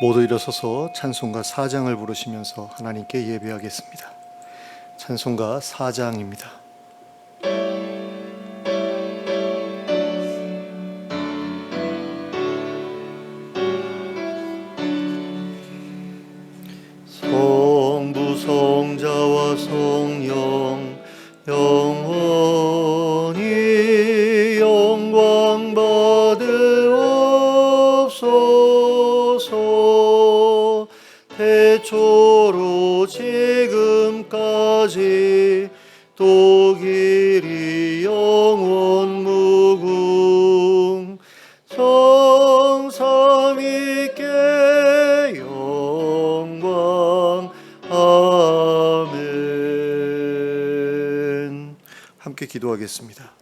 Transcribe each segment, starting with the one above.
모두 일어서서 찬송가 4장을 부르시면서 하나님께 예배하겠습니다. 찬송가 4장입니다. 성부 성자와 성령 영원히 영광 받으옵소서. 태초로 지금까지 또 길이 영원 무궁 성삼위께 영광. 아멘. 함께 기도하겠습니다.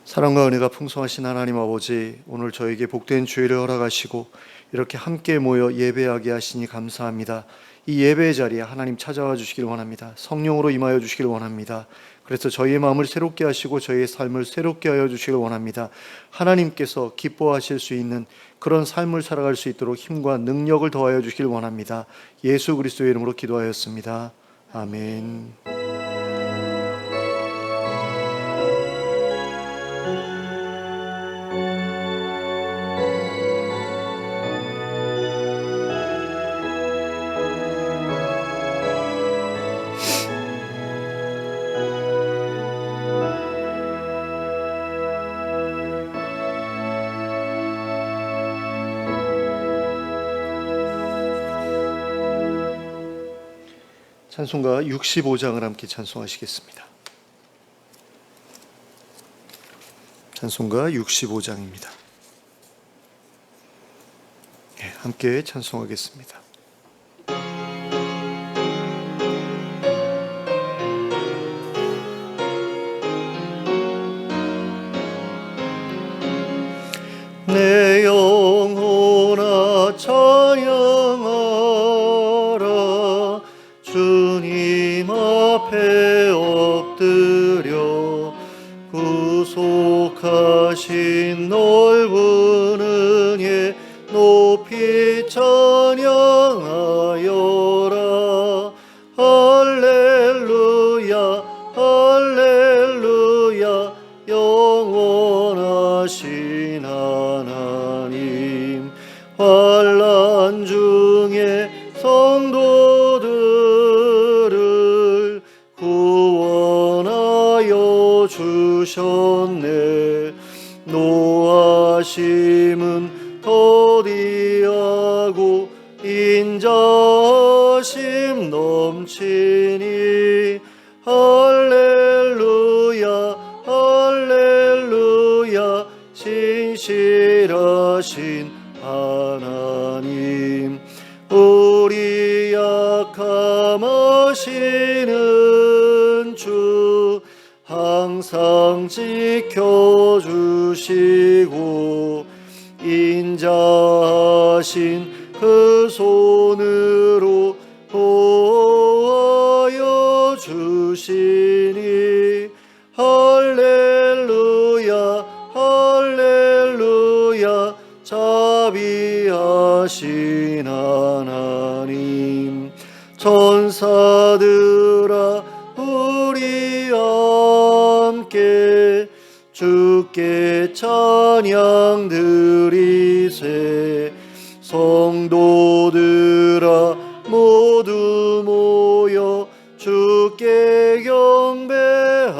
사랑과 은혜가 풍성하신 하나님 아버지, 오늘 저에게 복된 주일을 허락하시고 이렇게 함께 모여 예배하게 하시니 감사합니다. 이 예배의 자리에 하나님 찾아와 주시길 원합니다. 성령으로 임하여 주시길 원합니다. 그래서 저희의 마음을 새롭게 하시고 저희의 삶을 새롭게 하여 주시길 원합니다. 하나님께서 기뻐하실 수 있는 그런 삶을 살아갈 수 있도록 힘과 능력을 더하여 주시길 원합니다. 예수 그리스도의 이름으로 기도하였습니다. 아멘. 찬송가 65장을 함께 찬송하시겠습니다. 찬송가 65장입니다. 함께 찬송하겠습니다. 내 영혼아 찬양하라. 주님 앞에 엎드려 구속하신 넓은 은혜 높이 찬양하여라. 할렐루야 할렐루야. 영원하신 하나님, 환난 중에 성도들을 구원하여 주셨네. 노하심은 더디하고 인자심 넘치니. 할렐루야 할렐루야. 신실하신 하나님, 우리 약함하시는 주 항상 지켜주시고 인자하신 그 손으로 보호하여 주시니. 할렐루야 할렐루야. 자비하신 하나님, 천사들아 우리 함께 주께 찬양 드리세. 성도들아 모두 모여 주께 경배하여라.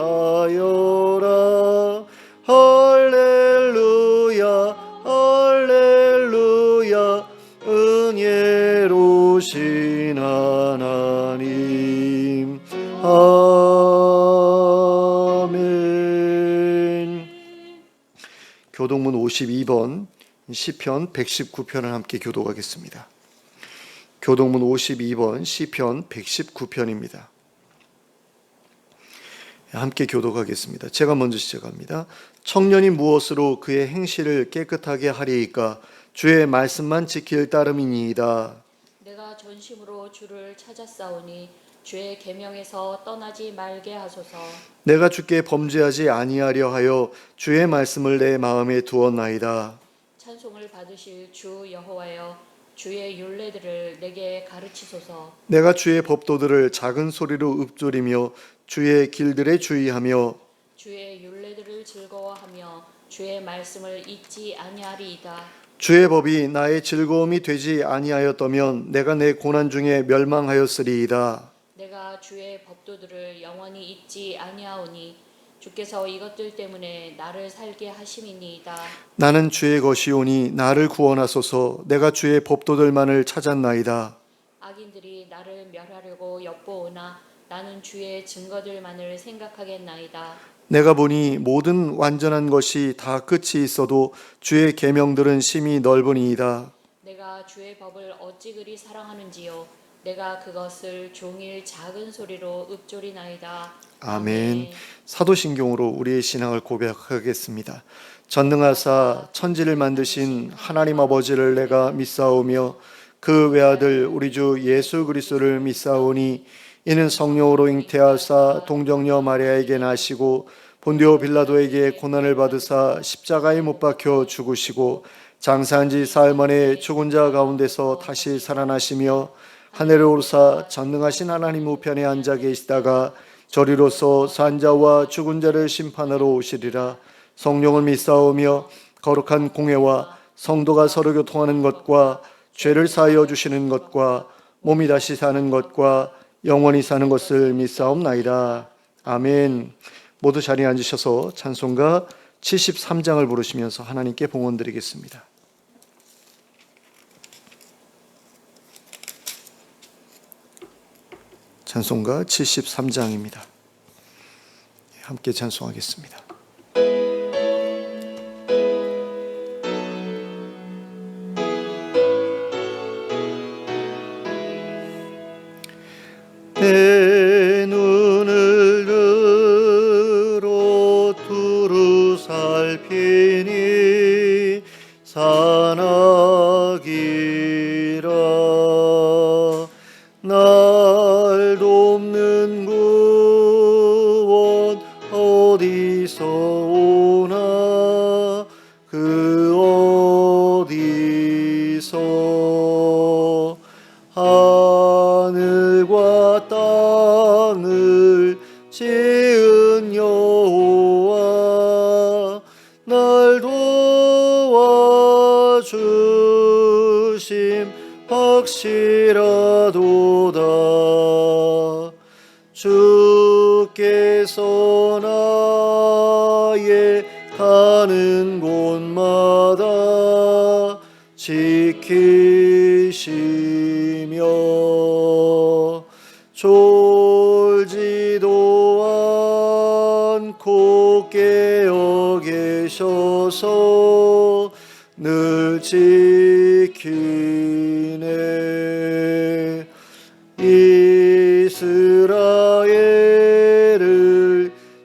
할렐루야 할렐루야. 은혜로우신 하나님. 아멘. 교동문 52번 시편 119편을 함께 교독하겠습니다. 교동문 52번 시편 119편입니다. 함께 교독하겠습니다. 제가 먼저 시작합니다. 청년이 무엇으로 그의 행실을 깨끗하게 하리이까? 주의 말씀만 지킬 따름이니이다. 내가 전심으로 주를 찾았사오니 주의 계명에서 떠나지 말게 하소서. 내가 주께 범죄하지 아니하려 하여 주의 말씀을 내 마음에 두었나이다. 찬송을 받으실 주 여호와여, 주의 율례들을 내게 가르치소서. 내가 주의 법도들을 작은 소리로 읊조리며 주의 길들에 주의하며 주의 율례들을 즐거워하며 주의 말씀을 잊지 아니하리이다. 주의 법이 나의 즐거움이 되지 아니하였다면 내가 내 고난 중에 멸망하였으리이다. 내가 주의 법도들을 영원히 잊지 아니하오니 주께서 이것들 때문에 나를 살게 하심이니이다. 나는 주의 것이오니 나를 구원하소서. 내가 주의 법도들만을 찾았나이다. 악인들이 나를 멸하려고 엿보오나 나는 주의 증거들만을 생각하겠나이다. 내가 보니 모든 완전한 것이 다 끝이 있어도 주의 계명들은 심히 넓으니이다. 내가 주의 법을 어찌 그리 사랑하는지요. 내가 그것을 종일 작은 소리로 읊조리나이다. 아멘. 사도신경으로 우리의 신앙을 고백하겠습니다. 전능하사 천지를 만드신 하나님 아버지를 내가 믿사오며 그 외아들 우리 주 예수 그리스도를 믿사오니 이는 성령으로 잉태하사 동정녀 마리아에게 나시고 본디오 빌라도에게 고난을 받으사 십자가에 못 박혀 죽으시고 장사한 지 사흘 만에 죽은 자 가운데서 다시 살아나시며 하늘에 오르사 전능하신 하나님 우편에 앉아 계시다가 저리로서 산자와 죽은 자를 심판하러 오시리라. 성령을 믿사오며 거룩한 공회와 성도가 서로 교통하는 것과 죄를 사하여 주시는 것과 몸이 다시 사는 것과 영원히 사는 것을 믿사옵나이다. 아멘. 모두 자리에 앉으셔서 찬송가 73장을 부르시면서 하나님께 봉헌드리겠습니다. 찬송가 73장입니다. 함께 찬송하겠습니다. 내 눈을 들어 두루 살피니 산악이라 날 돕는 구원 어디서 오나 그 어디서 하늘과 땅을 지은 여호와 날 도와주심 확실하도다. 주께서 나의 가는 곳마다 지키시며 졸지도 않고 깨어 계셔서 늘 지키네. 이스라엘을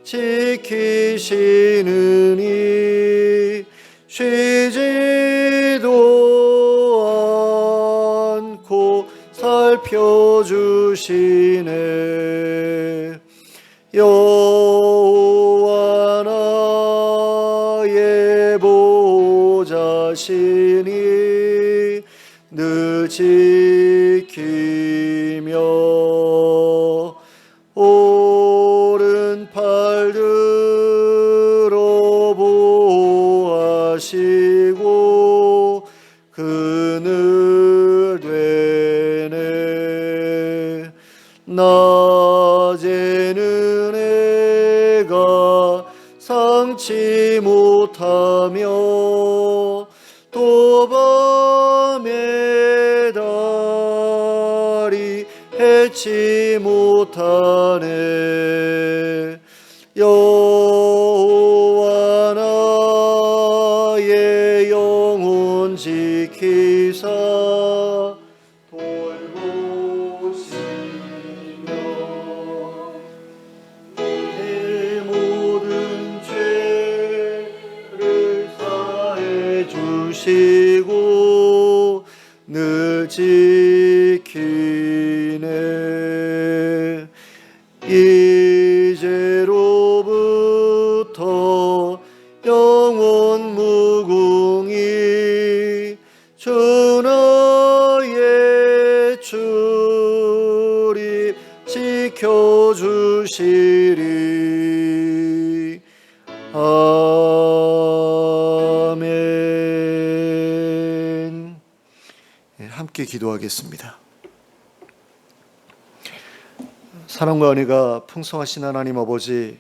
지키시느니 쉬지도 않고 살펴주시네. 여호와 나의 보호자시니 늘 지키며 오른팔 들어 보호하시고 그늘 되네. 낮에는 해가 상치 못하며 또 밤에 달이 해치 못하네. 여호와 나의 영혼 지키사 돌보시며 내 모든 죄를 사해 주시고 늘 지키네. 이제로부터 영원 무궁히 주 너의 출입 지켜주시리. 아멘. 함께 기도하겠습니다. 사랑과 은혜가 풍성하신 하나님 아버지,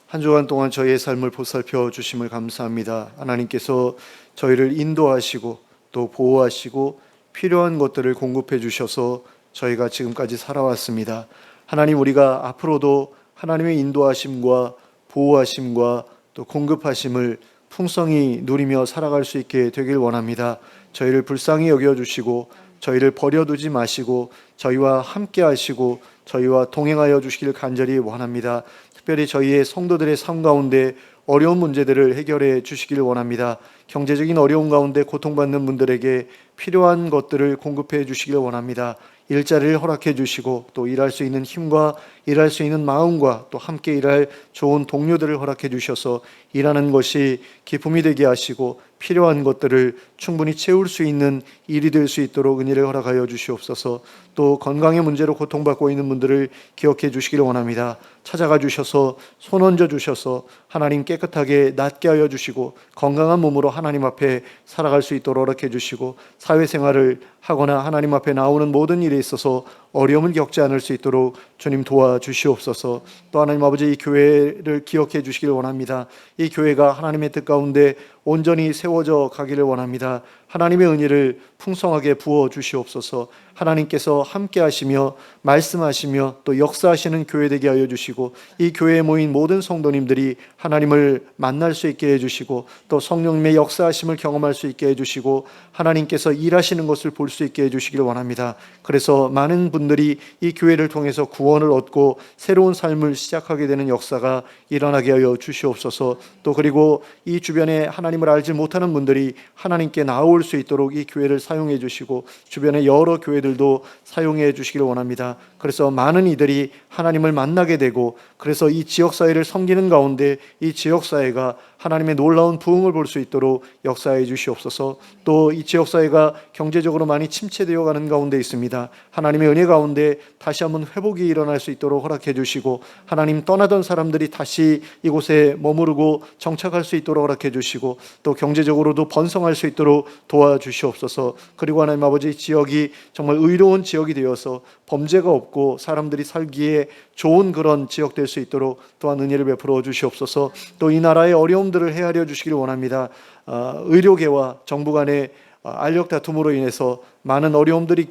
한 주간 동안 저희의 삶을 보살펴 주심을 감사합니다. 하나님께서 저희를 인도하시고 또 보호하시고 필요한 것들을 공급해 주셔서 저희가 지금까지 살아왔습니다. 하나님, 우리가 앞으로도 하나님의 인도하심과 보호하심과 또 공급하심을 풍성히 누리며 살아갈 수 있게 되길 원합니다. 저희를 불쌍히 여겨주시고 저희를 버려두지 마시고 저희와 함께 하시고 저희와 동행하여 주시길 간절히 원합니다. 특별히 저희의 성도들의 삶 가운데 어려운 문제들을 해결해 주시길 원합니다. 경제적인 어려움 가운데 고통받는 분들에게 필요한 것들을 공급해 주시길 원합니다. 일자리를 허락해 주시고 또 일할 수 있는 힘과 일할 수 있는 마음과 또 함께 일할 좋은 동료들을 허락해 주셔서 일하는 것이 기쁨이 되게 하시고 필요한 것들을 충분히 채울 수 있는 일이 될 수 있도록 은혜를 허락하여 주시옵소서. 또 건강의 문제로 고통받고 있는 분들을 기억해 주시기를 원합니다. 찾아가 주셔서 손 얹어 주셔서 하나님 깨끗하게 낫게 하여 주시고 건강한 몸으로 하나님 앞에 살아갈 수 있도록 허락해 주시고 사회생활을 하거나 하나님 앞에 나오는 모든 일에 있어서 어려움을 겪지 않을 수 있도록 주님 도와주시옵소서. 또 하나님 아버지, 이 교회를 기억해 주시길 원합니다. 이 교회가 하나님의 뜻 가운데 온전히 세워져 가기를 원합니다. 하나님의 은혜를 풍성하게 부어 주시옵소서. 하나님께서 함께 하시며 말씀하시며 또 역사하시는 교회 되게 하여 주시고 이 교회에 모인 모든 성도님들이 하나님을 만날 수 있게 해주시고 또 성령님의 역사하심을 경험할 수 있게 해주시고 하나님께서 일하시는 것을 볼 수 있게 해주시길 원합니다. 그래서 많은 분들이 이 교회를 통해서 구원을 얻고 새로운 삶을 시작하게 되는 역사가 일어나게 하여 주시옵소서. 또 그리고 이 주변에 하나님을 알지 못하는 분들이 하나님께 나올 수 있도록 이 교회를 사용해 주시고 주변의 여러 교회들도 사용해 주시길 원합니다. 그래서 많은 이들이 하나님을 만나게 되고 그래서 이 지역사회를 섬기는 가운데 이 지역사회가 하나님의 놀라운 부흥을 볼 수 있도록 역사해 주시옵소서. 또 이 지역사회가 경제적으로 많이 침체되어 가는 가운데 있습니다. 하나님의 은혜 가운데 다시 한번 회복이 일어날 수 있도록 허락해 주시고 하나님 떠나던 사람들이 다시 이곳에 머무르고 정착할 수 있도록 허락해 주시고 또 경제적으로도 번성할 수 있도록 도와주시옵소서. 그리고 하나님 아버지, 지역이 정말 의로운 지역이 되어서 범죄가 없고 사람들이 살기에 좋은 그런 지역 될 수 있도록 또한 은혜를 베풀어 주시옵소서. 또 이 나라의 어려움들을 헤아려 주시기를 원합니다. 의료계와 정부 간의 알력 다툼으로 인해서 많은 어려움들이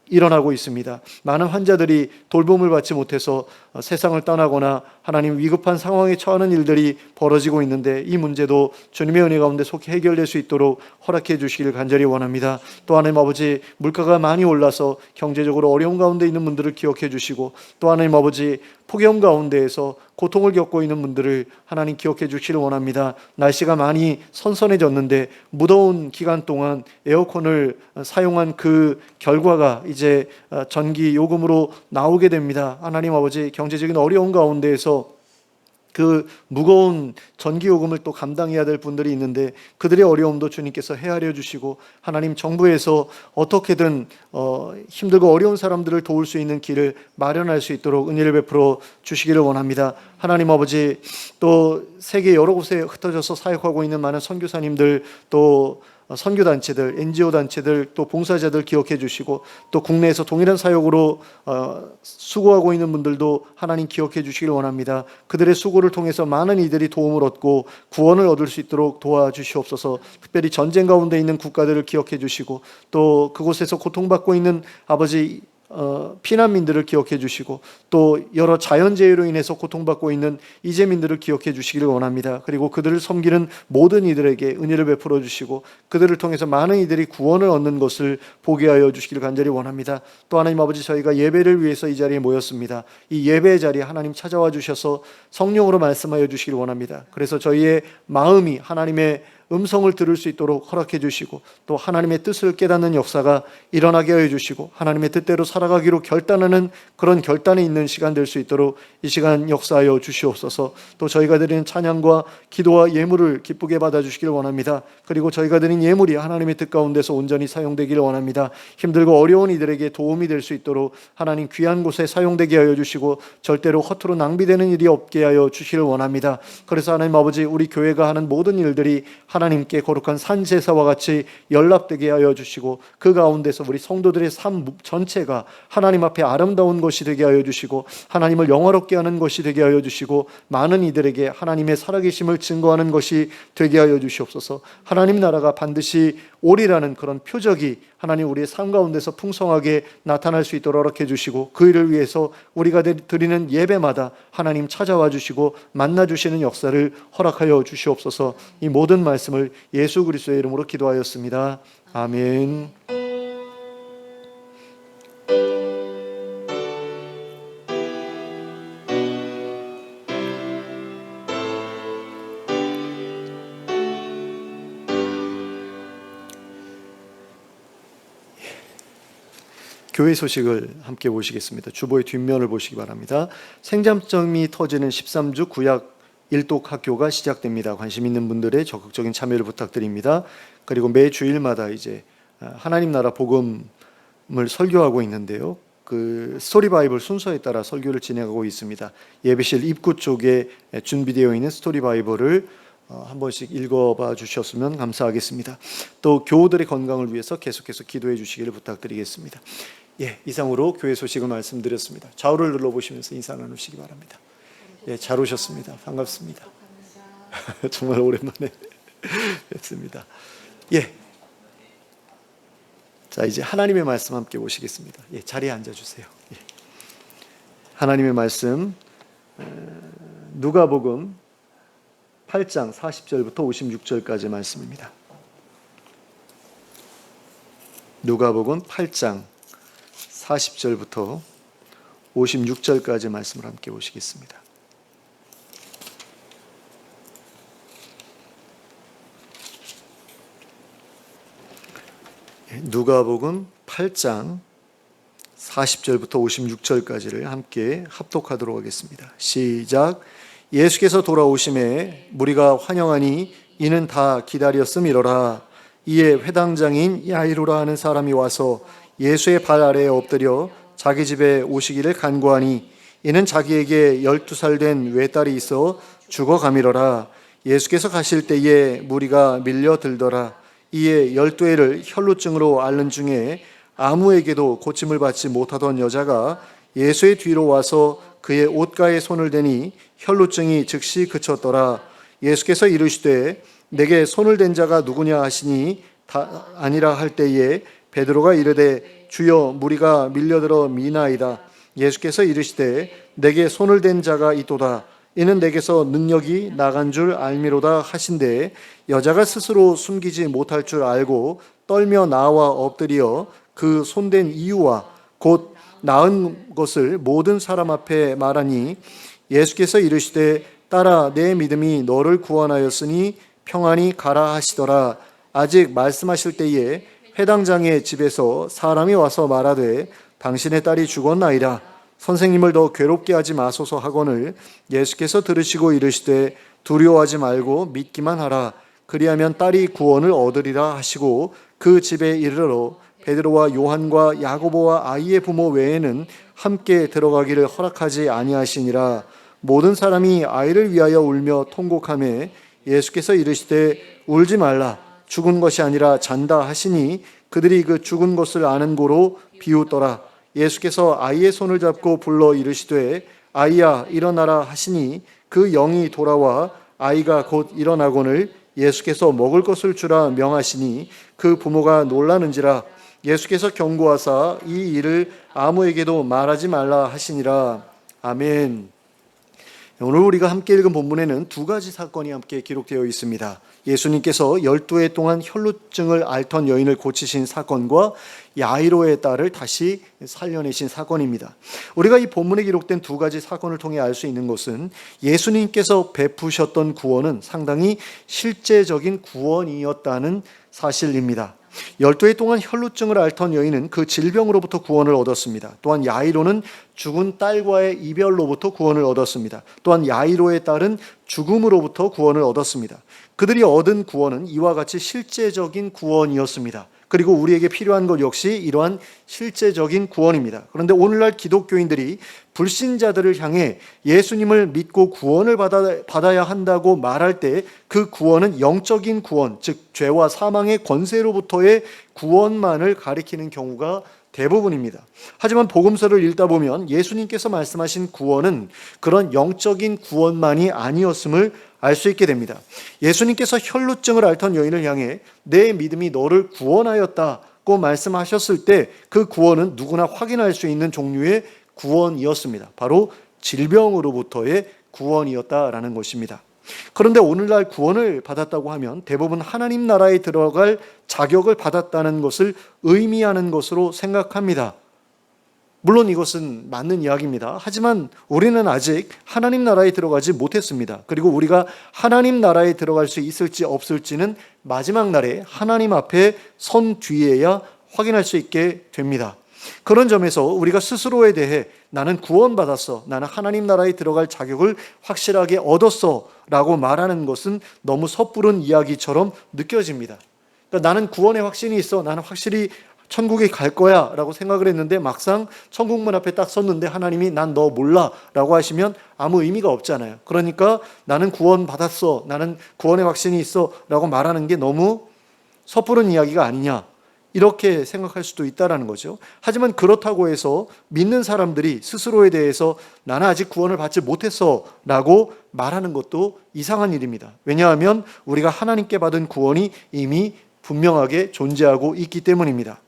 일어나고 있습니다. 많은 환자들이 돌봄을 받지 못해서 세상을 떠나거나 하나님 위급한 상황에 처하는 일들이 벌어지고 있는데 이 문제도 주님의 은혜 가운데 속히 해결될 수 있도록 허락해 주시기를 간절히 원합니다. 또 하나님 아버지, 물가가 많이 올라서 경제적으로 어려운 가운데 있는 분들을 기억해 주시고 또 하나님 아버지, 폭염 가운데에서 고통을 겪고 있는 분들을 하나님 기억해 주시기를 원합니다. 날씨가 많이 선선해졌는데 무더운 기간 동안 에어컨을 사용한 그 결과가 이제 전기 요금으로 나오게 됩니다. 하나님 아버지, 경제적인 어려운 가운데에서 그 무거운 전기요금을 또 감당해야 될 분들이 있는데 그들의 어려움도 주님께서 헤아려 주시고 하나님 정부에서 어떻게든 힘들고 어려운 사람들을 도울 수 있는 길을 마련할 수 있도록 은혜를 베풀어 주시기를 원합니다. 하나님 아버지, 또 세계 여러 곳에 흩어져서 사역하고 있는 많은 선교사님들 또 선교단체들, NGO단체들, 또 봉사자들 기억해 주시고 또 국내에서 동일한 사역으로 수고하고 있는 분들도 하나님 기억해 주시길 원합니다. 그들의 수고를 통해서 많은 이들이 도움을 얻고 구원을 얻을 수 있도록 도와주시옵소서. 특별히 전쟁 가운데 있는 국가들을 기억해 주시고 또 그곳에서 고통받고 있는 아버지 피난민들을 기억해 주시고 또 여러 자연재해로 인해서 고통받고 있는 이재민들을 기억해 주시기를 원합니다. 그리고 그들을 섬기는 모든 이들에게 은혜를 베풀어 주시고 그들을 통해서 많은 이들이 구원을 얻는 것을 보게 하여 주시기를 간절히 원합니다. 또 하나님 아버지, 저희가 예배를 위해서 이 자리에 모였습니다. 이 예배의 자리에 하나님 찾아와 주셔서 성령으로 말씀하여 주시기를 원합니다. 그래서 저희의 마음이 하나님의 음성을 들을 수 있도록 허락해 주시고 또 하나님의 뜻을 깨닫는 역사가 일어나게 하여 주시고 하나님의 뜻대로 살아가기로 결단하는 그런 결단이 있는 시간 될 수 있도록 이 시간 역사하여 주시옵소서. 또 저희가 드리는 찬양과 기도와 예물을 기쁘게 받아주시길 원합니다. 그리고 저희가 드린 예물이 하나님의 뜻 가운데서 온전히 사용되기를 원합니다. 힘들고 어려운 이들에게 도움이 될 수 있도록 하나님 귀한 곳에 사용되게 하여 주시고 절대로 허투루 낭비되는 일이 없게 하여 주시길 원합니다. 그래서 하나님 아버지, 우리 교회가 하는 모든 일들이 하나님께 거룩한 산제사와 같이 연락되게 하여 주시고 그 가운데서 우리 성도들의 삶 전체가 하나님 앞에 아름다운 것이 되게 하여 주시고 하나님을 영화롭게 하는 것이 되게 하여 주시고 많은 이들에게 하나님의 살아계심을 증거하는 것이 되게 하여 주시옵소서. 하나님 나라가 반드시 오리라는 그런 표적이 하나님 우리의 삶 가운데서 풍성하게 나타날 수 있도록 허락해 주시고 그 일을 위해서 우리가 드리는 예배마다 하나님 찾아와 주시고 만나 주시는 역사를 허락하여 주시옵소서. 이 모든 말씀을 예수 그리스도의 이름으로 기도하였습니다. 아멘. 교회 소식을 함께 보시겠습니다. 주보의 뒷면을 보시기 바랍니다. 생잠점이 터지는 13주 구약 일독 학교가 시작됩니다. 관심 있는 분들의 적극적인 참여를 부탁드립니다. 그리고 매 주일마다 이제 하나님 나라 복음을 설교하고 있는데요. 그 스토리 바이블 순서에 따라 설교를 진행하고 있습니다. 예배실 입구 쪽에 준비되어 있는 스토리 바이블을 한 번씩 읽어봐 주셨으면 감사하겠습니다. 또 교우들의 건강을 위해서 계속해서 기도해 주시기를 부탁드리겠습니다. 이상으로 교회 소식을 말씀드렸습니다. 좌우를 눌러보시면서 인사 나누시기 바랍니다. 잘 오셨습니다. 반갑습니다. 정말 오랜만에 뵙습니다. 자, 이제 하나님의 말씀 함께 보시겠습니다. 자리에 앉아주세요. 하나님의 말씀 누가복음 8장 40절부터 56절까지 말씀입니다. 누가복음 8장 40절부터 56절까지 말씀을 함께 보시겠습니다. 누가복음 8장 40절부터 56절까지를 함께 합독하도록 하겠습니다. 시작. 예수께서 돌아오심에 무리가 환영하니 이는 다 기다렸음이로라. 이에 회당장인 야이로라 하는 사람이 와서 예수의 발 아래에 엎드려 자기 집에 오시기를 간구하니 이는 자기에게 12살 된 외딸이 있어 죽어가미러라. 예수께서 가실 때에 무리가 밀려들더라. 이에 12회를 혈루증으로 앓는 중에 아무에게도 고침을 받지 못하던 여자가 예수의 뒤로 와서 그의 옷가에 손을 대니 혈루증이 즉시 그쳤더라. 예수께서 이르시되 내게 손을 댄 자가 누구냐 하시니 다 아니라 할 때에 베드로가 이르되 주여 무리가 밀려들어 미나이다. 예수께서 이르시되 내게 손을 댄 자가 있도다. 이는 내게서 능력이 나간 줄 알미로다 하신대 여자가 스스로 숨기지 못할 줄 알고 떨며 나와 엎드려 그 손댄 이유와 곧 나은 것을 모든 사람 앞에 말하니 예수께서 이르시되 딸아 내 믿음이 너를 구원하였으니 평안히 가라 하시더라. 아직 말씀하실 때에 회당장의 집에서 사람이 와서 말하되 당신의 딸이 죽었나이다. 선생님을 더 괴롭게 하지 마소서 하거늘 예수께서 들으시고 이르시되 두려워하지 말고 믿기만 하라. 그리하면 딸이 구원을 얻으리라 하시고 그 집에 이르러 베드로와 요한과 야고보와 아이의 부모 외에는 함께 들어가기를 허락하지 아니하시니라. 모든 사람이 아이를 위하여 울며 통곡하매 예수께서 이르시되 울지 말라. 죽은 것이 아니라 잔다 하시니 그들이 그 죽은 것을 아는 고로 비웃더라. 예수께서 아이의 손을 잡고 불러 이르시되 아이야 일어나라 하시니 그 영이 돌아와 아이가 곧 일어나거늘 예수께서 먹을 것을 주라 명하시니 그 부모가 놀라는지라. 예수께서 경고하사 이 일을 아무에게도 말하지 말라 하시니라. 아멘. 오늘 우리가 함께 읽은 본문에는 두 가지 사건이 함께 기록되어 있습니다. 예수님께서 12해 동안 혈루증을 앓던 여인을 고치신 사건과 야이로의 딸을 다시 살려내신 사건입니다. 우리가 이 본문에 기록된 두 가지 사건을 통해 알 수 있는 것은 예수님께서 베푸셨던 구원은 상당히 실제적인 구원이었다는 사실입니다. 12해 동안 혈루증을 앓던 여인은 그 질병으로부터 구원을 얻었습니다. 또한 야이로는 죽은 딸과의 이별로부터 구원을 얻었습니다. 또한 야이로의 딸은 죽음으로부터 구원을 얻었습니다. 그들이 얻은 구원은 이와 같이 실제적인 구원이었습니다. 그리고 우리에게 필요한 것 역시 이러한 실제적인 구원입니다. 그런데 오늘날 기독교인들이 불신자들을 향해 예수님을 믿고 구원을 받아야 한다고 말할 때 그 구원은 영적인 구원, 즉 죄와 사망의 권세로부터의 구원만을 가리키는 경우가 대부분입니다. 하지만 복음서를 읽다 보면 예수님께서 말씀하신 구원은 그런 영적인 구원만이 아니었음을 알 수 있게 됩니다. 예수님께서 혈루증을 앓던 여인을 향해 내 믿음이 너를 구원하였다고 말씀하셨을 때 그 구원은 누구나 확인할 수 있는 종류의 구원이었습니다. 바로 질병으로부터의 구원이었다라는 것입니다. 그런데 오늘날 구원을 받았다고 하면 대부분 하나님 나라에 들어갈 자격을 받았다는 것을 의미하는 것으로 생각합니다. 물론 이것은 맞는 이야기입니다. 하지만 우리는 아직 하나님 나라에 들어가지 못했습니다. 그리고 우리가 하나님 나라에 들어갈 수 있을지 없을지는 마지막 날에 하나님 앞에 선 뒤에야 확인할 수 있게 됩니다. 그런 점에서 우리가 스스로에 대해 나는 구원받았어, 나는 하나님 나라에 들어갈 자격을 확실하게 얻었어 라고 말하는 것은 너무 섣부른 이야기처럼 느껴집니다. 그러니까 나는 구원의 확신이 있어, 나는 확실히 천국에 갈 거야 라고 생각을 했는데 막상 천국문 앞에 딱 섰는데 하나님이 난 너 몰라 라고 하시면 아무 의미가 없잖아요. 그러니까 나는 구원 받았어, 나는 구원의 확신이 있어 라고 말하는 게 너무 섣부른 이야기가 아니냐, 이렇게 생각할 수도 있다는 거죠. 하지만 그렇다고 해서 믿는 사람들이 스스로에 대해서 나는 아직 구원을 받지 못했어 라고 말하는 것도 이상한 일입니다. 왜냐하면 우리가 하나님께 받은 구원이 이미 분명하게 존재하고 있기 때문입니다.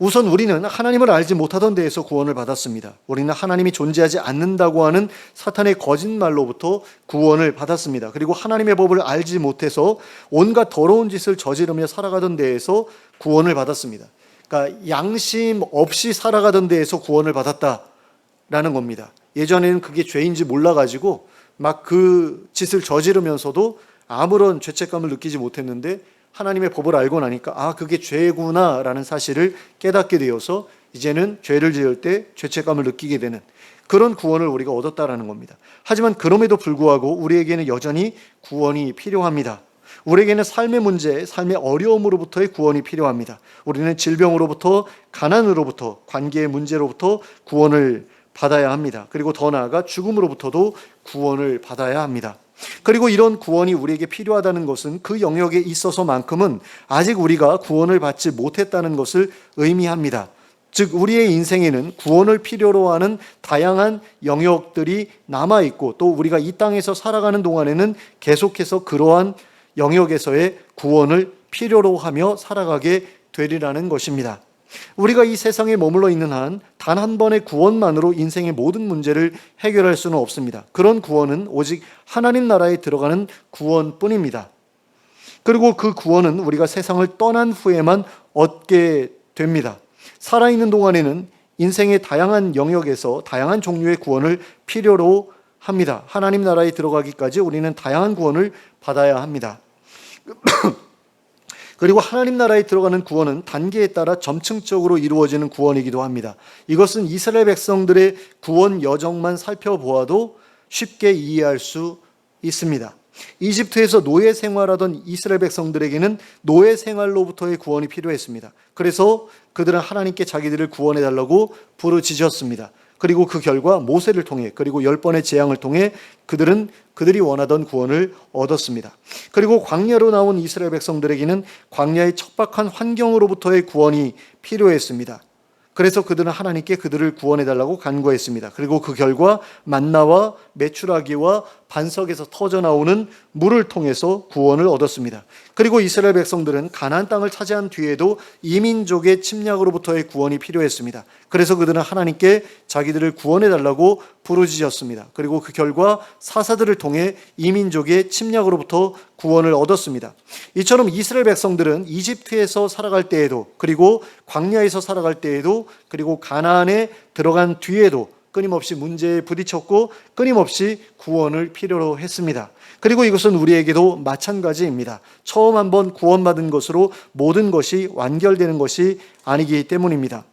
우선 우리는 하나님을 알지 못하던 데에서 구원을 받았습니다. 우리는 하나님이 존재하지 않는다고 하는 사탄의 거짓말로부터 구원을 받았습니다. 그리고 하나님의 법을 알지 못해서 온갖 더러운 짓을 저지르며 살아가던 데에서 구원을 받았습니다. 그러니까 양심 없이 살아가던 데에서 구원을 받았다라는 겁니다. 예전에는 그게 죄인지 몰라가지고 막 그 짓을 저지르면서도 아무런 죄책감을 느끼지 못했는데 하나님의 법을 알고 나니까 그게 죄구나라는 사실을 깨닫게 되어서 이제는 죄를 지을 때 죄책감을 느끼게 되는 그런 구원을 우리가 얻었다라는 겁니다. 하지만 그럼에도 불구하고 우리에게는 여전히 구원이 필요합니다. 우리에게는 삶의 문제, 삶의 어려움으로부터의 구원이 필요합니다. 우리는 질병으로부터, 가난으로부터, 관계의 문제로부터 구원을 받아야 합니다. 그리고 더 나아가 죽음으로부터도 구원을 받아야 합니다. 그리고 이런 구원이 우리에게 필요하다는 것은 그 영역에 있어서만큼은 아직 우리가 구원을 받지 못했다는 것을 의미합니다. 즉 우리의 인생에는 구원을 필요로 하는 다양한 영역들이 남아있고 또 우리가 이 땅에서 살아가는 동안에는 계속해서 그러한 영역에서의 구원을 필요로 하며 살아가게 되리라는 것입니다. 우리가 이 세상에 머물러 있는 한 단 한 번의 구원만으로 인생의 모든 문제를 해결할 수는 없습니다. 그런 구원은 오직 하나님 나라에 들어가는 구원뿐입니다. 그리고 그 구원은 우리가 세상을 떠난 후에만 얻게 됩니다. 살아있는 동안에는 인생의 다양한 영역에서 다양한 종류의 구원을 필요로 합니다. 하나님 나라에 들어가기까지 우리는 다양한 구원을 받아야 합니다. 그리고 하나님 나라에 들어가는 구원은 단계에 따라 점층적으로 이루어지는 구원이기도 합니다. 이것은 이스라엘 백성들의 구원 여정만 살펴보아도 쉽게 이해할 수 있습니다. 이집트에서 노예 생활하던 이스라엘 백성들에게는 노예 생활로부터의 구원이 필요했습니다. 그래서 그들은 하나님께 자기들을 구원해달라고 부르짖었습니다. 그리고 그 결과 모세를 통해 그리고 10번의 재앙을 통해 그들이 원하던 구원을 얻었습니다. 그리고 광야로 나온 이스라엘 백성들에게는 광야의 척박한 환경으로부터의 구원이 필요했습니다. 그래서 그들은 하나님께 그들을 구원해달라고 간구했습니다. 그리고 그 결과 만나와 메추라기와 반석에서 터져 나오는 물을 통해서 구원을 얻었습니다. 그리고 이스라엘 백성들은 가나안 땅을 차지한 뒤에도 이민족의 침략으로부터의 구원이 필요했습니다. 그래서 그들은 하나님께 자기들을 구원해 달라고 부르짖었습니다. 그리고 그 결과 사사들을 통해 이민족의 침략으로부터 구원을 얻었습니다. 이처럼 이스라엘 백성들은 이집트에서 살아갈 때에도, 그리고 광야에서 살아갈 때에도, 그리고 가나안에 들어간 뒤에도 끊임없이 문제에 부딪혔고 끊임없이 구원을 필요로 했습니다. 그리고 이것은 우리에게도 마찬가지입니다. 처음 한번 구원받은 것으로 모든 것이 완결되는 것이 아니기 때문입니다.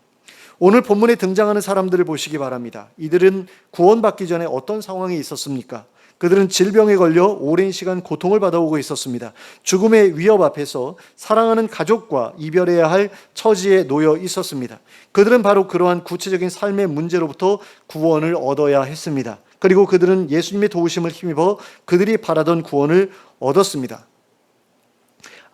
오늘 본문에 등장하는 사람들을 보시기 바랍니다. 이들은 구원받기 전에 어떤 상황에 있었습니까? 그들은 질병에 걸려 오랜 시간 고통을 받아오고 있었습니다. 죽음의 위협 앞에서 사랑하는 가족과 이별해야 할 처지에 놓여 있었습니다. 그들은 바로 그러한 구체적인 삶의 문제로부터 구원을 얻어야 했습니다. 그리고 그들은 예수님의 도우심을 힘입어 그들이 바라던 구원을 얻었습니다.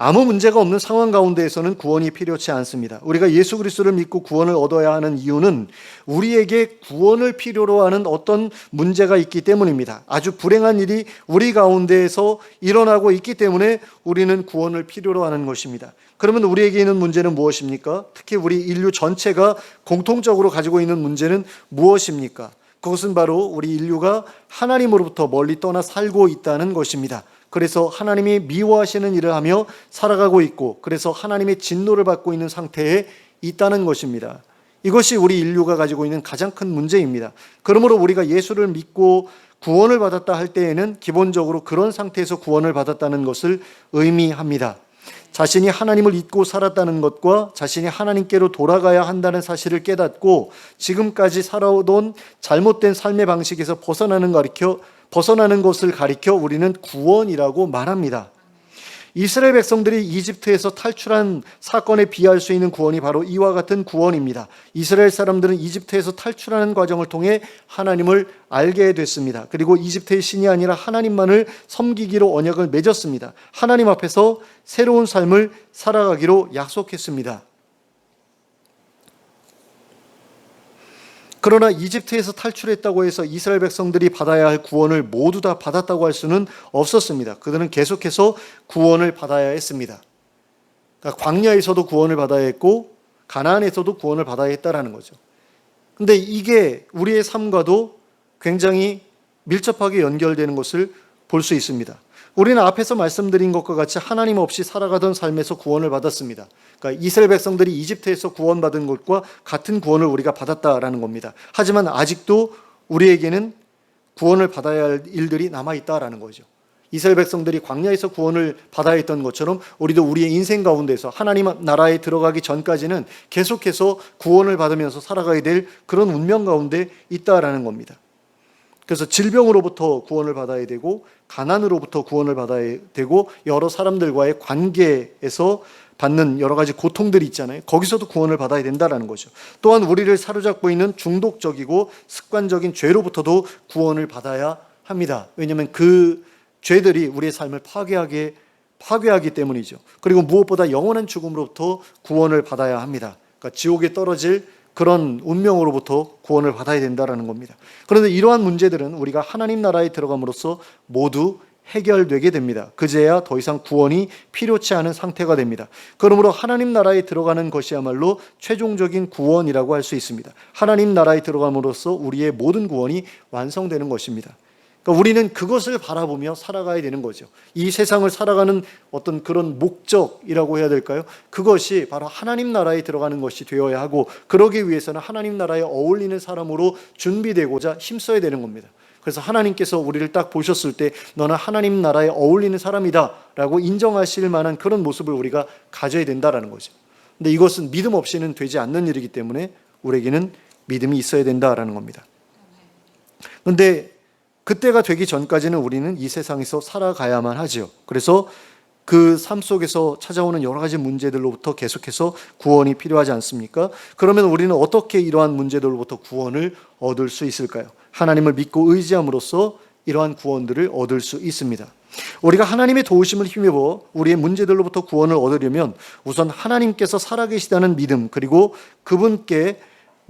아무 문제가 없는 상황 가운데에서는 구원이 필요치 않습니다. 우리가 예수 그리스도를 믿고 구원을 얻어야 하는 이유는 우리에게 구원을 필요로 하는 어떤 문제가 있기 때문입니다. 아주 불행한 일이 우리 가운데에서 일어나고 있기 때문에 우리는 구원을 필요로 하는 것입니다. 그러면 우리에게 있는 문제는 무엇입니까? 특히 우리 인류 전체가 공통적으로 가지고 있는 문제는 무엇입니까? 그것은 바로 우리 인류가 하나님으로부터 멀리 떠나 살고 있다는 것입니다. 그래서 하나님이 미워하시는 일을 하며 살아가고 있고, 그래서 하나님의 진노를 받고 있는 상태에 있다는 것입니다. 이것이 우리 인류가 가지고 있는 가장 큰 문제입니다. 그러므로 우리가 예수를 믿고 구원을 받았다 할 때에는 기본적으로 그런 상태에서 구원을 받았다는 것을 의미합니다. 자신이 하나님을 잊고 살았다는 것과 자신이 하나님께로 돌아가야 한다는 사실을 깨닫고 지금까지 살아오던 잘못된 삶의 방식에서 벗어나는 것을 가리켜 우리는 구원이라고 말합니다. 이스라엘 백성들이 이집트에서 탈출한 사건에 비할 수 있는 구원이 바로 이와 같은 구원입니다. 이스라엘 사람들은 이집트에서 탈출하는 과정을 통해 하나님을 알게 됐습니다. 그리고 이집트의 신이 아니라 하나님만을 섬기기로 언약을 맺었습니다. 하나님 앞에서 새로운 삶을 살아가기로 약속했습니다. 그러나 이집트에서 탈출했다고 해서 이스라엘 백성들이 받아야 할 구원을 모두 다 받았다고 할 수는 없었습니다. 그들은 계속해서 구원을 받아야 했습니다. 그러니까 광야에서도 구원을 받아야 했고 가나안에서도 구원을 받아야 했다라는 거죠. 그런데 이게 우리의 삶과도 굉장히 밀접하게 연결되는 것을 볼 수 있습니다. 우리는 앞에서 말씀드린 것과 같이 하나님 없이 살아가던 삶에서 구원을 받았습니다. 그러니까 이스라엘 백성들이 이집트에서 구원받은 것과 같은 구원을 우리가 받았다라는 겁니다. 하지만 아직도 우리에게는 구원을 받아야 할 일들이 남아있다라는 거죠. 이스라엘 백성들이 광야에서 구원을 받아야 했던 것처럼 우리도 우리의 인생 가운데서 하나님 나라에 들어가기 전까지는 계속해서 구원을 받으면서 살아가야 될 그런 운명 가운데 있다라는 겁니다. 그래서 질병으로부터 구원을 받아야 되고 가난으로부터 구원을 받아야 되고 여러 사람들과의 관계에서 받는 여러 가지 고통들이 있잖아요. 거기서도 구원을 받아야 된다는 거죠. 또한 우리를 사로잡고 있는 중독적이고 습관적인 죄로부터도 구원을 받아야 합니다. 왜냐하면 그 죄들이 우리의 삶을 파괴하기 때문이죠. 그리고 무엇보다 영원한 죽음으로부터 구원을 받아야 합니다. 그러니까 지옥에 떨어질 그런 운명으로부터 구원을 받아야 된다는 겁니다. 그런데 이러한 문제들은 우리가 하나님 나라에 들어감으로써 모두 해결되게 됩니다. 그제야 더 이상 구원이 필요치 않은 상태가 됩니다. 그러므로 하나님 나라에 들어가는 것이야말로 최종적인 구원이라고 할 수 있습니다. 하나님 나라에 들어감으로써 우리의 모든 구원이 완성되는 것입니다. 그러니까 우리는 그것을 바라보며 살아가야 되는 거죠. 이 세상을 살아가는 어떤 그런 목적이라고 해야 될까요? 그것이 바로 하나님 나라에 들어가는 것이 되어야 하고, 그러기 위해서는 하나님 나라에 어울리는 사람으로 준비되고자 힘써야 되는 겁니다. 그래서 하나님께서 우리를 딱 보셨을 때 너는 하나님 나라에 어울리는 사람이다 라고 인정하실 만한 그런 모습을 우리가 가져야 된다는 거죠. 근데 이것은 믿음 없이는 되지 않는 일이기 때문에 우리에게는 믿음이 있어야 된다라는 겁니다. 그런데 그때가 되기 전까지는 우리는 이 세상에서 살아가야만 하죠. 그래서 그 삶 속에서 찾아오는 여러 가지 문제들로부터 계속해서 구원이 필요하지 않습니까? 그러면 우리는 어떻게 이러한 문제들로부터 구원을 얻을 수 있을까요? 하나님을 믿고 의지함으로써 이러한 구원들을 얻을 수 있습니다. 우리가 하나님의 도우심을 힘입어 우리의 문제들로부터 구원을 얻으려면 우선 하나님께서 살아계시다는 믿음, 그리고 그분께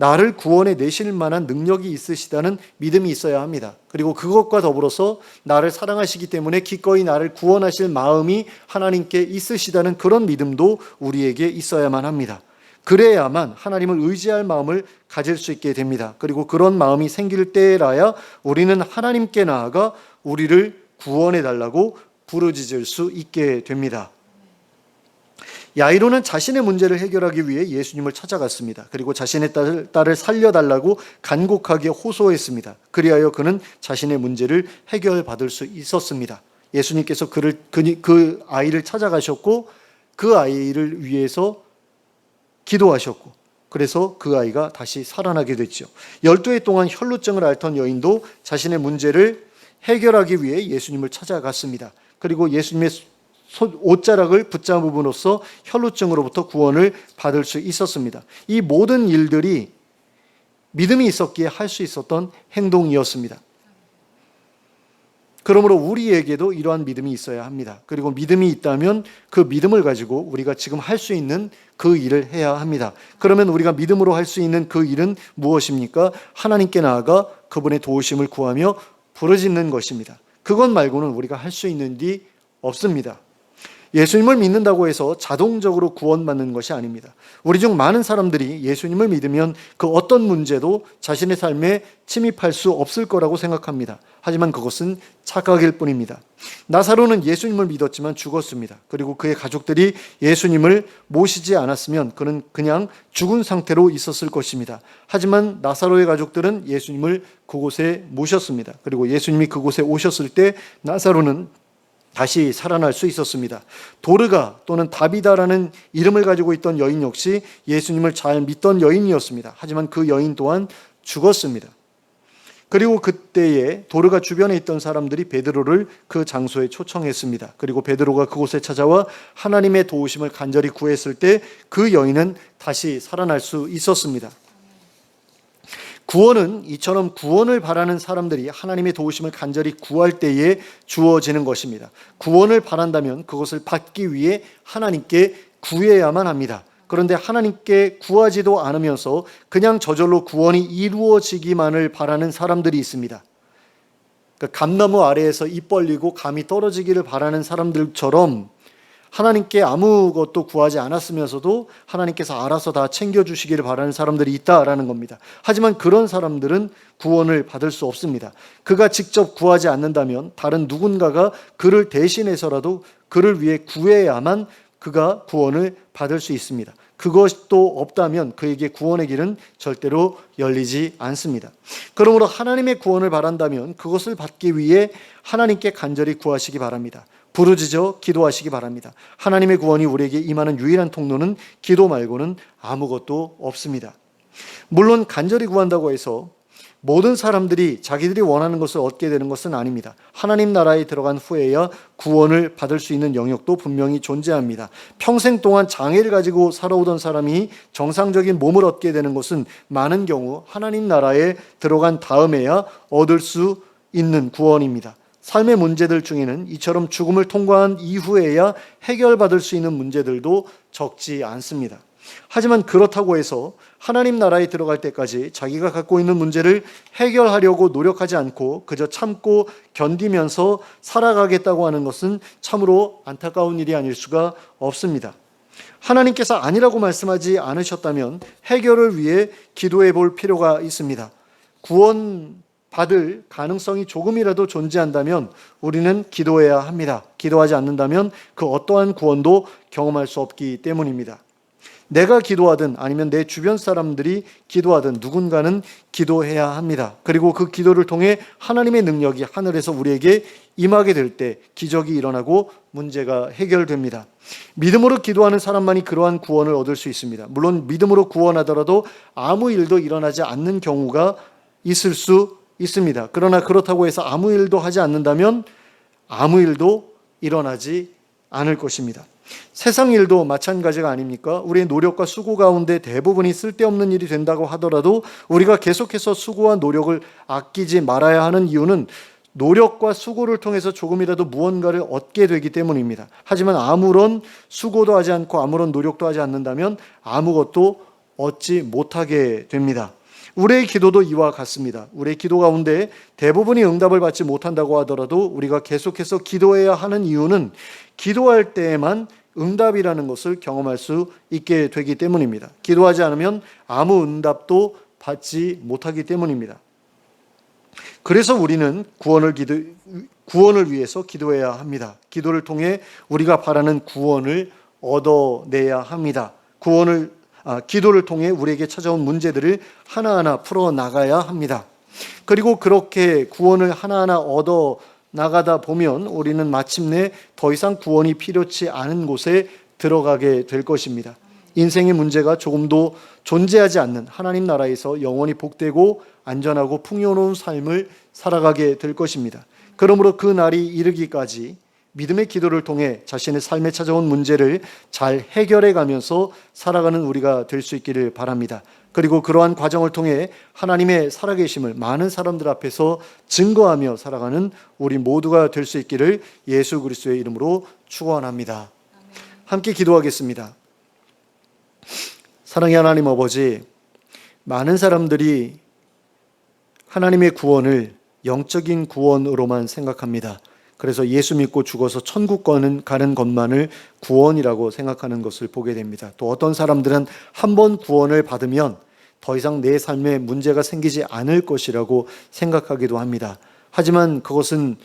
나를 구원해 내실 만한 능력이 있으시다는 믿음이 있어야 합니다. 그리고 그것과 더불어서 나를 사랑하시기 때문에 기꺼이 나를 구원하실 마음이 하나님께 있으시다는 그런 믿음도 우리에게 있어야만 합니다. 그래야만 하나님을 의지할 마음을 가질 수 있게 됩니다. 그리고 그런 마음이 생길 때라야 우리는 하나님께 나아가 우리를 구원해 달라고 부르짖을 수 있게 됩니다. 야이로는 자신의 문제를 해결하기 위해 예수님을 찾아갔습니다. 그리고 자신의 딸을 살려달라고 간곡하게 호소했습니다. 그리하여 그는 자신의 문제를 해결받을 수 있었습니다. 예수님께서 그 아이를 찾아가셨고 그 아이를 위해서 기도하셨고 그래서 그 아이가 다시 살아나게 됐죠. 12해 동안 혈루증을 앓던 여인도 자신의 문제를 해결하기 위해 예수님을 찾아갔습니다. 그리고 예수님의 옷자락을 붙잡음으로써 혈루증으로부터 구원을 받을 수 있었습니다. 이 모든 일들이 믿음이 있었기에 할 수 있었던 행동이었습니다. 그러므로 우리에게도 이러한 믿음이 있어야 합니다. 그리고 믿음이 있다면 그 믿음을 가지고 우리가 지금 할 수 있는 그 일을 해야 합니다. 그러면 우리가 믿음으로 할 수 있는 그 일은 무엇입니까? 하나님께 나아가 그분의 도우심을 구하며 부르짖는 것입니다. 그것 말고는 우리가 할 수 있는 일이 없습니다. 예수님을 믿는다고 해서 자동적으로 구원받는 것이 아닙니다. 우리 중 많은 사람들이 예수님을 믿으면 그 어떤 문제도 자신의 삶에 침입할 수 없을 거라고 생각합니다. 하지만 그것은 착각일 뿐입니다. 나사로는 예수님을 믿었지만 죽었습니다. 그리고 그의 가족들이 예수님을 모시지 않았으면 그는 그냥 죽은 상태로 있었을 것입니다. 하지만 나사로의 가족들은 예수님을 그곳에 모셨습니다. 그리고 예수님이 그곳에 오셨을 때 나사로는 다시 살아날 수 있었습니다. 도르가 또는 다비다라는 이름을 가지고 있던 여인 역시 예수님을 잘 믿던 여인이었습니다. 하지만 그 여인 또한 죽었습니다. 그리고 그때에 도르가 주변에 있던 사람들이 베드로를 그 장소에 초청했습니다. 그리고 베드로가 그곳에 찾아와 하나님의 도우심을 간절히 구했을 때 그 여인은 다시 살아날 수 있었습니다. 구원은 이처럼 구원을 바라는 사람들이 하나님의 도우심을 간절히 구할 때에 주어지는 것입니다. 구원을 바란다면 그것을 받기 위해 하나님께 구해야만 합니다. 그런데 하나님께 구하지도 않으면서 그냥 저절로 구원이 이루어지기만을 바라는 사람들이 있습니다. 그러니까 감나무 아래에서 입 벌리고 감이 떨어지기를 바라는 사람들처럼 하나님께 아무것도 구하지 않았으면서도 하나님께서 알아서 다 챙겨주시기를 바라는 사람들이 있다라는 겁니다. 하지만 그런 사람들은 구원을 받을 수 없습니다. 그가 직접 구하지 않는다면 다른 누군가가 그를 대신해서라도 그를 위해 구해야만 그가 구원을 받을 수 있습니다. 그것도 없다면 그에게 구원의 길은 절대로 열리지 않습니다. 그러므로 하나님의 구원을 바란다면 그것을 받기 위해 하나님께 간절히 구하시기 바랍니다. 부르짖어 기도하시기 바랍니다. 하나님의 구원이 우리에게 임하는 유일한 통로는 기도 말고는 아무것도 없습니다. 물론 간절히 구한다고 해서 모든 사람들이 자기들이 원하는 것을 얻게 되는 것은 아닙니다. 하나님 나라에 들어간 후에야 구원을 받을 수 있는 영역도 분명히 존재합니다. 평생 동안 장애를 가지고 살아오던 사람이 정상적인 몸을 얻게 되는 것은 많은 경우 하나님 나라에 들어간 다음에야 얻을 수 있는 구원입니다. 삶의 문제들 중에는 이처럼 죽음을 통과한 이후에야 해결받을 수 있는 문제들도 적지 않습니다. 하지만 그렇다고 해서 하나님 나라에 들어갈 때까지 자기가 갖고 있는 문제를 해결하려고 노력하지 않고 그저 참고 견디면서 살아가겠다고 하는 것은 참으로 안타까운 일이 아닐 수가 없습니다. 하나님께서 아니라고 말씀하지 않으셨다면 해결을 위해 기도해 볼 필요가 있습니다. 구원 받을 가능성이 조금이라도 존재한다면 우리는 기도해야 합니다. 기도하지 않는다면 그 어떠한 구원도 경험할 수 없기 때문입니다. 내가 기도하든 아니면 내 주변 사람들이 기도하든 누군가는 기도해야 합니다. 그리고 그 기도를 통해 하나님의 능력이 하늘에서 우리에게 임하게 될 때 기적이 일어나고 문제가 해결됩니다. 믿음으로 기도하는 사람만이 그러한 구원을 얻을 수 있습니다. 물론 믿음으로 구원하더라도 아무 일도 일어나지 않는 경우가 있을 수 있습니다. 그러나 그렇다고 해서 아무 일도 하지 않는다면 아무 일도 일어나지 않을 것입니다. 세상 일도 마찬가지가 아닙니까? 우리의 노력과 수고 가운데 대부분이 쓸데없는 일이 된다고 하더라도 우리가 계속해서 수고와 노력을 아끼지 말아야 하는 이유는 노력과 수고를 통해서 조금이라도 무언가를 얻게 되기 때문입니다. 하지만 아무런 수고도 하지 않고 아무런 노력도 하지 않는다면 아무것도 얻지 못하게 됩니다. 우리의 기도도 이와 같습니다. 우리의 기도 가운데 대부분이 응답을 받지 못한다고 하더라도 우리가 계속해서 기도해야 하는 이유는 기도할 때에만 응답이라는 것을 경험할 수 있게 되기 때문입니다. 기도하지 않으면 아무 응답도 받지 못하기 때문입니다. 그래서 우리는 구원을 위해서 기도해야 합니다. 기도를 통해 우리가 바라는 구원을 얻어내야 합니다. 기도를 통해 우리에게 찾아온 문제들을 하나하나 풀어나가야 합니다. 그리고 그렇게 구원을 하나하나 얻어 나가다 보면 우리는 마침내 더 이상 구원이 필요치 않은 곳에 들어가게 될 것입니다. 인생의 문제가 조금도 존재하지 않는 하나님 나라에서 영원히 복되고 안전하고 풍요로운 삶을 살아가게 될 것입니다. 그러므로 그 날이 이르기까지 믿음의 기도를 통해 자신의 삶에 찾아온 문제를 잘 해결해 가면서 살아가는 우리가 될 수 있기를 바랍니다. 그리고 그러한 과정을 통해 하나님의 살아계심을 많은 사람들 앞에서 증거하며 살아가는 우리 모두가 될 수 있기를 예수 그리스도의 이름으로 축원합니다. 함께 기도하겠습니다. 사랑의 하나님 아버지, 많은 사람들이 하나님의 구원을 영적인 구원으로만 생각합니다. 그래서 예수 믿고 죽어서 천국 가는 것만을 구원이라고 생각하는 것을 보게 됩니다. 또 어떤 사람들은 한 번 구원을 받으면 더 이상 내 삶에 문제가 생기지 않을 것이라고 생각하기도 합니다. 하지만 그것은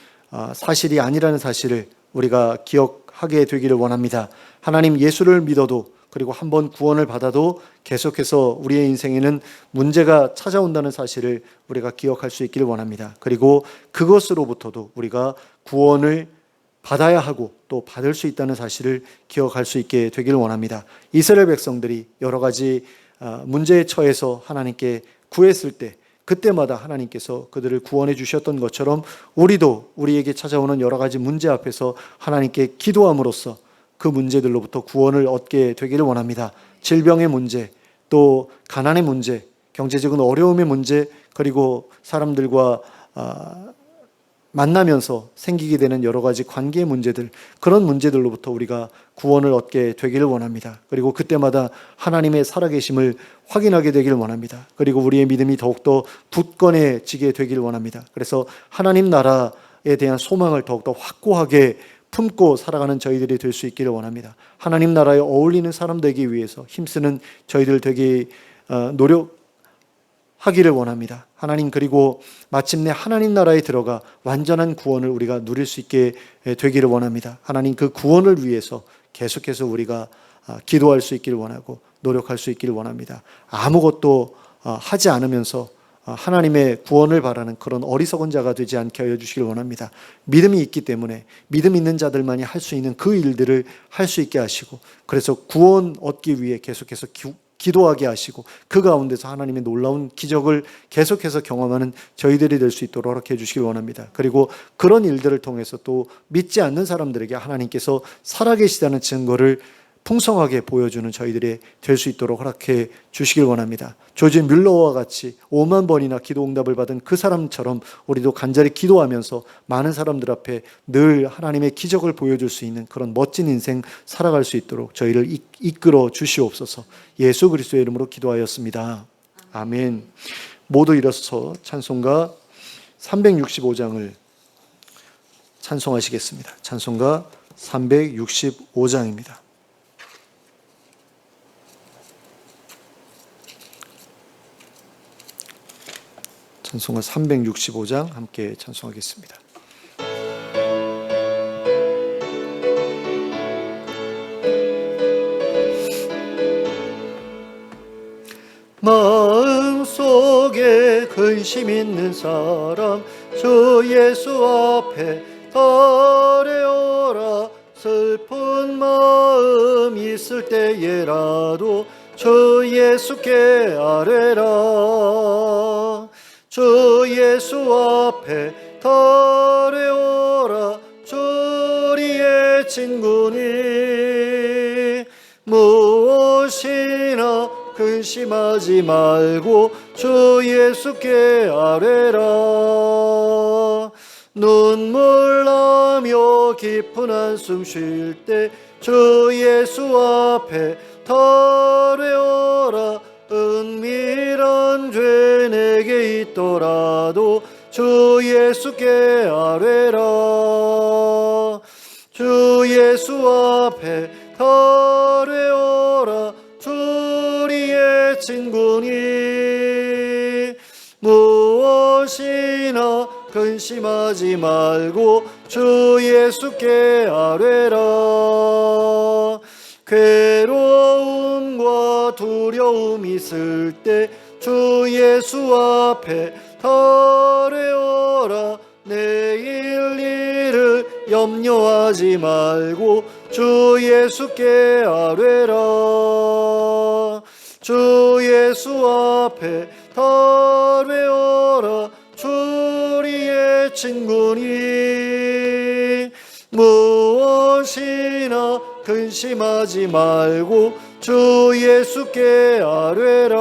사실이 아니라는 사실을 우리가 기억하게 되기를 원합니다. 하나님, 예수를 믿어도 그리고 한 번 구원을 받아도 계속해서 우리의 인생에는 문제가 찾아온다는 사실을 우리가 기억할 수 있기를 원합니다. 그리고 그것으로부터도 우리가 구원을 받아야 하고 또 받을 수 있다는 사실을 기억할 수 있게 되기를 원합니다. 이스라엘 백성들이 여러 가지 문제에 처해서 하나님께 구했을 때 그때마다 하나님께서 그들을 구원해 주셨던 것처럼 우리도 우리에게 찾아오는 여러 가지 문제 앞에서 하나님께 기도함으로써 그 문제들로부터 구원을 얻게 되기를 원합니다. 질병의 문제, 또 가난의 문제, 경제적인 어려움의 문제, 그리고 사람들과 만나면서 생기게 되는 여러 가지 관계의 문제들, 그런 문제들로부터 우리가 구원을 얻게 되기를 원합니다. 그리고 그때마다 하나님의 살아계심을 확인하게 되기를 원합니다. 그리고 우리의 믿음이 더욱더 굳건해지게 되기를 원합니다. 그래서 하나님 나라에 대한 소망을 더욱더 확고하게 품고 살아가는 저희들이 될 수 있기를 원합니다. 하나님 나라에 어울리는 사람 되기 위해서 힘쓰는 저희들 되기 노력하기를 원합니다. 하나님, 그리고 마침내 하나님 나라에 들어가 완전한 구원을 우리가 누릴 수 있게 되기를 원합니다. 하나님, 그 구원을 위해서 계속해서 우리가 기도할 수 있기를 원하고 노력할 수 있기를 원합니다. 아무것도 하지 않으면서 하나님의 구원을 바라는 그런 어리석은 자가 되지 않게 하여 주시길 원합니다. 믿음이 있기 때문에 믿음 있는 자들만이 할 수 있는 그 일들을 할 수 있게 하시고, 그래서 구원 얻기 위해 계속해서 기도하게 하시고 그 가운데서 하나님의 놀라운 기적을 계속해서 경험하는 저희들이 될 수 있도록 허락해 주시길 원합니다. 그리고 그런 일들을 통해서 또 믿지 않는 사람들에게 하나님께서 살아계시다는 증거를 풍성하게 보여주는 저희들이 될 수 있도록 허락해 주시길 원합니다. 조지 뮬러와 같이 5만 번이나 기도 응답을 받은 그 사람처럼 우리도 간절히 기도하면서 많은 사람들 앞에 늘 하나님의 기적을 보여줄 수 있는 그런 멋진 인생 살아갈 수 있도록 저희를 이끌어 주시옵소서. 예수 그리스도의 이름으로 기도하였습니다. 아멘. 모두 일어서서 찬송가 365장을 찬송하시겠습니다. 찬송가 365장입니다. 찬송가 365장 함께 찬송하겠습니다. 마음속에 근심 있는 사람 주 예수 앞에 달려오라. 슬픈 마음 있을 때에라도 주 예수께 아뢰라. 주 예수 앞에 달려오라. 주리의 친구니 무엇이나 근심하지 말고 주 예수께 아뢰라. 눈물 나며 깊은 한숨 쉴 때 주 예수 앞에 달려오라. 있더라도 주 예수께 아뢰라. 주 예수 앞에 달려오라. 주리의 친구니 무엇이나 근심하지 말고 주 예수께 아뢰라. 괴로움과 두려움 있을 때 주 예수 앞에 달려오라. 내일 일을 염려하지 말고 주 예수께 아뢰라. 주 예수 앞에 달려오라. 주리의 친구니 무엇이나 근심하지 말고 주 예수께 아뢰라.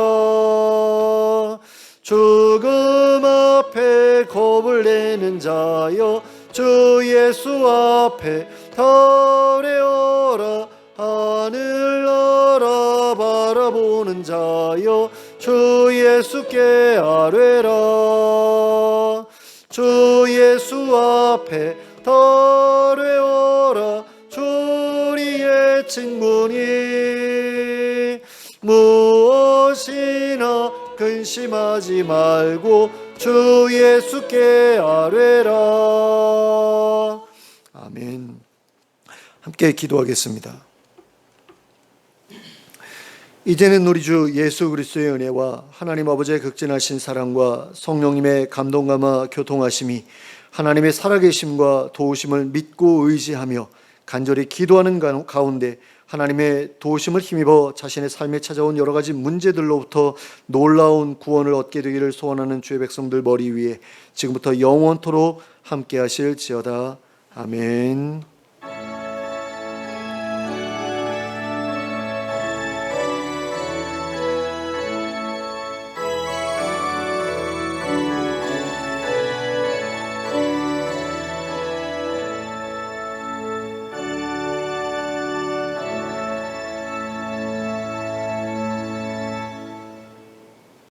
죽음 앞에 겁을 내는 자여 주 예수 앞에 달려오라. 하늘 나라 바라보는 자여 주 예수께 아뢰라. 주 예수 앞에 달려오라. 주리의 친구니 무엇이나 근심하지 말고 주 예수께 아뢰라. 아멘. 함께 기도하겠습니다. 이제는 우리 주 예수 그리스도의 은혜와 하나님 아버지의 극진하신 사랑과 성령님의 감동감화 교통하심이 하나님의 살아계심과 도우심을 믿고 의지하며 간절히 기도하는 가운데 하나님의 도우심을 힘입어 자신의 삶에 찾아온 여러 가지 문제들로부터 놀라운 구원을 얻게 되기를 소원하는 주의 백성들 머리 위에 지금부터 영원토록 함께 하실지어다. 아멘.